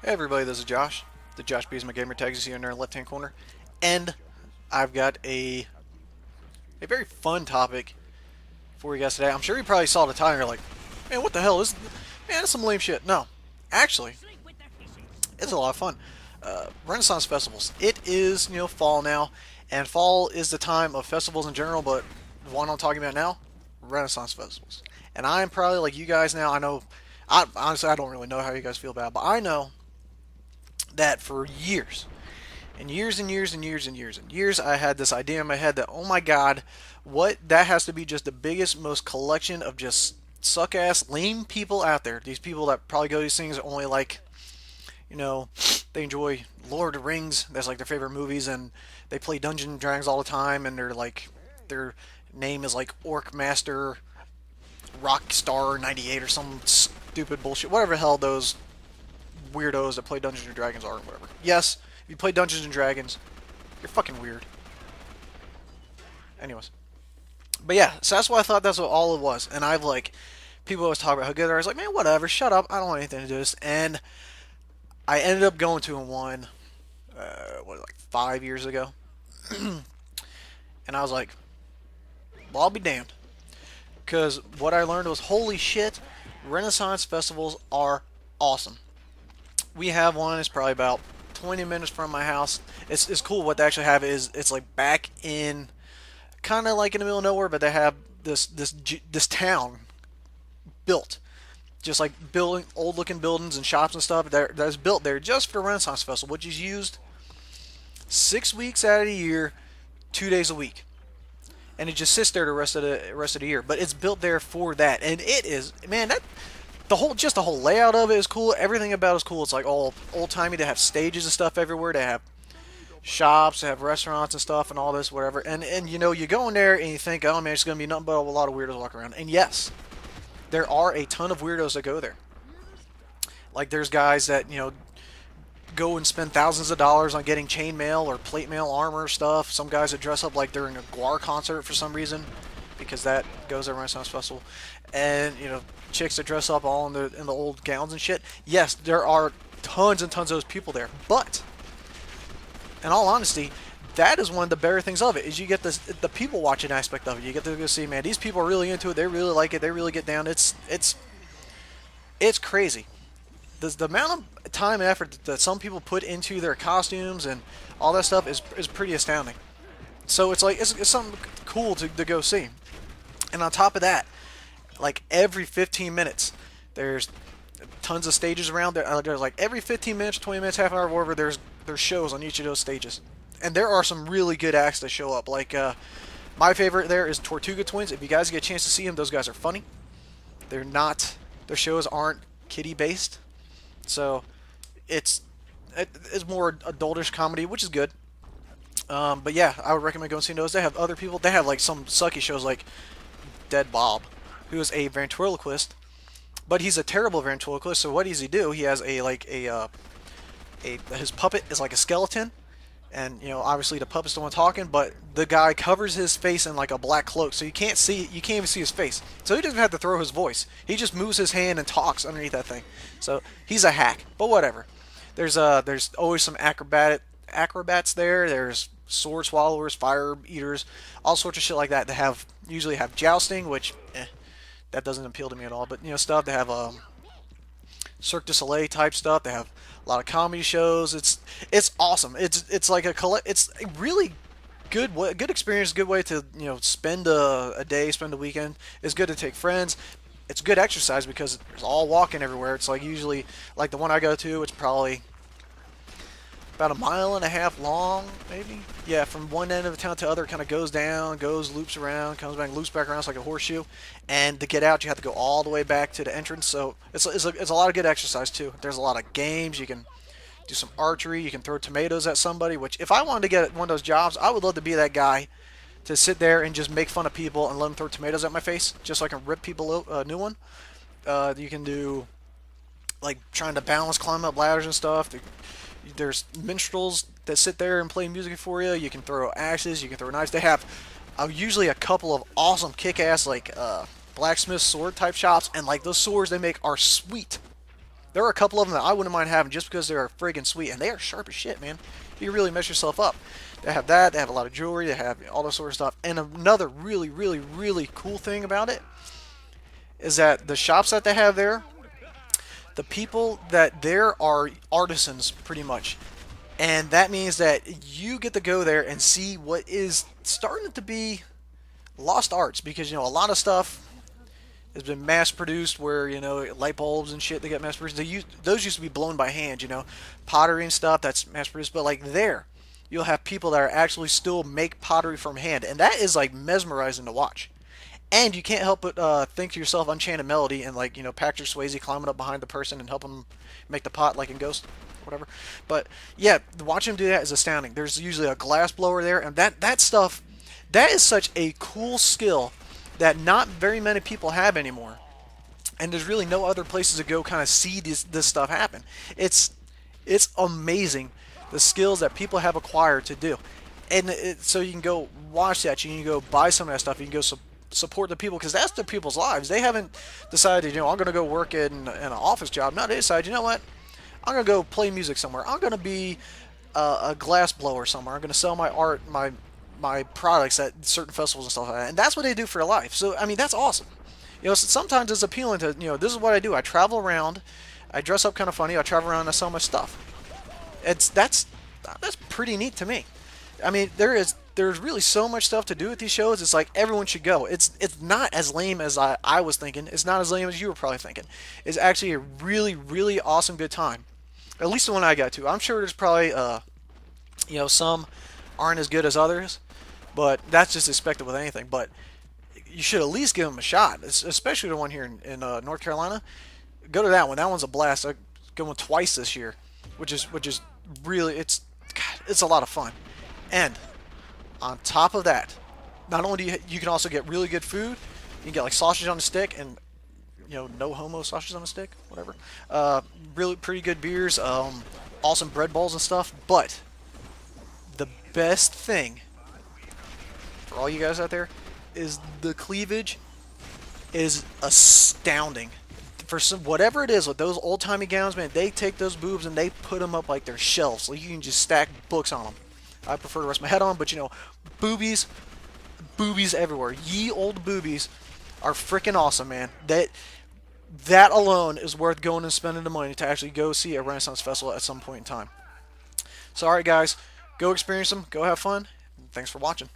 Hey everybody, this is Josh. The Josh B is my gamer tag you see in the left hand corner. And I've got a very fun topic for you guys today. I'm sure you probably saw the title and you're like, man, what the hell is man, that's some lame shit. No. Actually, it's a lot of fun. Renaissance festivals. It is, fall now, and fall is the time of festivals in general, but the one I'm talking about now, Renaissance festivals. And I am probably like you guys now. I know honestly I don't really know how you guys feel about it, but I know that for years and years and years and years and years and years I had this idea in my head that, oh my god, what that has to be just the biggest, most collection of just suck ass lame people out there. These people that probably go to these things only like, you know, they enjoy Lord of the Rings, that's like their favorite movies, and they play Dungeons and Dragons all the time, and they're like their name is like Orc Master Rockstar 98 or some stupid bullshit, whatever the hell those weirdos that play Dungeons and Dragons are, or whatever. Yes, if you play Dungeons and Dragons, you're fucking weird. Anyways, but yeah, so that's why I thought that's what all it was. And I've like, people always talk about how good they are. I was like, man, whatever, shut up. I don't want anything to do with this. And I ended up going to one, like 5 years ago, and I was like, well, I'll be damned, because what I learned was, holy shit, Renaissance festivals are awesome. We have one. It's probably about 20 minutes from my house. It's cool. What they actually have is it's like back in, kind of like in the middle of nowhere, but they have this town built, just like building old looking buildings and shops and stuff that's built there just for the Renaissance Festival, which is used 6 weeks out of the year, 2 days a week, and it just sits there the rest of the year. But it's built there for that, and it is, man, that the whole layout of it is cool. Everything about it is cool. It's like all old timey. They have stages and stuff everywhere. They have shops, they have restaurants and stuff, and all this whatever. And you go in there and you think, oh man, it's gonna be nothing but a lot of weirdos walking around. And yes, there are a ton of weirdos that go there. Like there's guys that go and spend thousands of dollars on getting chainmail or plate mail armor stuff. Some guys that dress up like they're in a Guar concert for some reason, because that goes at Renaissance Festival. And chicks that dress up all in the old gowns and shit. Yes, there are tons and tons of those people there. But in all honesty, that is one of the better things of it, is you get the people watching aspect of it. You get to go see, man, these people are really into it. They really like it. They really get down. It's crazy. The amount of time and effort that some people put into their costumes and all that stuff is pretty astounding. So it's like it's something cool to go see. And on top of that, like every 15 minutes, there's tons of stages around there. There's like every 15 minutes, 20 minutes, half an hour, whatever. There's shows on each of those stages, and there are some really good acts that show up. Like my favorite there is Tortuga Twins. If you guys get a chance to see them, those guys are funny. They're not. Their shows aren't kiddie based, so it's more adultish comedy, which is good. But yeah, I would recommend going see those. They have other people. They have like some sucky shows like Dead Bob, who is a ventriloquist, but he's a terrible ventriloquist. So what does he do? He has his puppet is like a skeleton, and obviously the puppet's the one talking, but the guy covers his face in like a black cloak, so you can't even see his face. So he doesn't have to throw his voice. He just moves his hand and talks underneath that thing. So he's a hack, but whatever. There's always some acrobats there. There's sword swallowers, fire eaters, all sorts of shit like that. They usually have jousting, which that doesn't appeal to me at all. But stuff. They have Cirque du Soleil type stuff. They have a lot of comedy shows. It's awesome. It's like it's a really good experience. Good way to spend a day, spend a weekend. It's good to take friends. It's good exercise because there's all walking everywhere. It's like usually like the one I go to. It's probably about a mile and a half long, maybe. Yeah, from one end of the town to the other, kind of goes down, loops around, comes back, loops back around. It's like a horseshoe. And to get out, you have to go all the way back to the entrance. So it's a lot of good exercise too. There's a lot of games. You can do some archery. You can throw tomatoes at somebody. Which, if I wanted to get one of those jobs, I would love to be that guy to sit there and just make fun of people and let them throw tomatoes at my face, just so I can rip people a new one. You can do like trying to balance, climb up ladders and stuff. There's minstrels that sit there and play music for you. You can throw axes. You can throw knives. They have usually a couple of awesome kick-ass like blacksmith sword type shops, and like those swords they make are sweet. There are a couple of them that I wouldn't mind having just because they're friggin' sweet, and they are sharp as shit, man. You can really mess yourself up. They have that. They have a lot of jewelry. They have all this sort of stuff. And another really, really, really cool thing about it is that the shops that they have there, the people that there are artisans pretty much. And that means that you get to go there and see what is starting to be lost arts, because a lot of stuff has been mass produced where light bulbs and shit, they get mass produced. Those used to be blown by hand, pottery and stuff that's mass produced. But like there, you'll have people that are actually still make pottery from hand, and that is like mesmerizing to watch. And you can't help but think to yourself, Enchanted Melody, and like Patrick Swayze climbing up behind the person and helping them make the pot, like in Ghost, whatever. But yeah, watching him do that is astounding. There's usually a glass blower there, and that stuff, that is such a cool skill that not very many people have anymore. And there's really no other places to go kind of see this stuff happen. It's amazing the skills that people have acquired to do. And so you can go watch that. You can go buy some of that stuff. You can go support the people, because that's their people's lives. They haven't decided, I'm going to go work in an office job. No, they decide, you know what? I'm going to go play music somewhere. I'm going to be a glass blower somewhere. I'm going to sell my art, my products at certain festivals and stuff like that. And that's what they do for life. So, I mean, that's awesome. Sometimes it's appealing to, this is what I do. I travel around. I dress up kind of funny. I travel around and I sell my stuff. That's pretty neat to me. I mean, there's really so much stuff to do at these shows. It's like everyone should go. It's not as lame as I was thinking. It's not as lame as you were probably thinking. It's actually a really, really awesome good time. At least the one I got to. I'm sure there's probably some aren't as good as others, but that's just expected with anything. But you should at least give them a shot, especially the one here in North Carolina. Go to that one. That one's a blast. I'm going twice this year, which is really it's a lot of fun. And on top of that, not only do you can also get really good food. You can get like sausage on a stick and no homo sausage on a stick, whatever. Really pretty good beers, awesome bread bowls and stuff. But the best thing for all you guys out there is the cleavage is astounding. For whatever it is with those old-timey gowns, man, they take those boobs and they put them up like they're shelves. Like you can just stack books on them. I prefer to rest my head on, but boobies everywhere. Ye old boobies are freaking awesome, man. That alone is worth going and spending the money to actually go see a Renaissance Festival at some point in time. So, alright guys, go experience them, go have fun, and thanks for watching.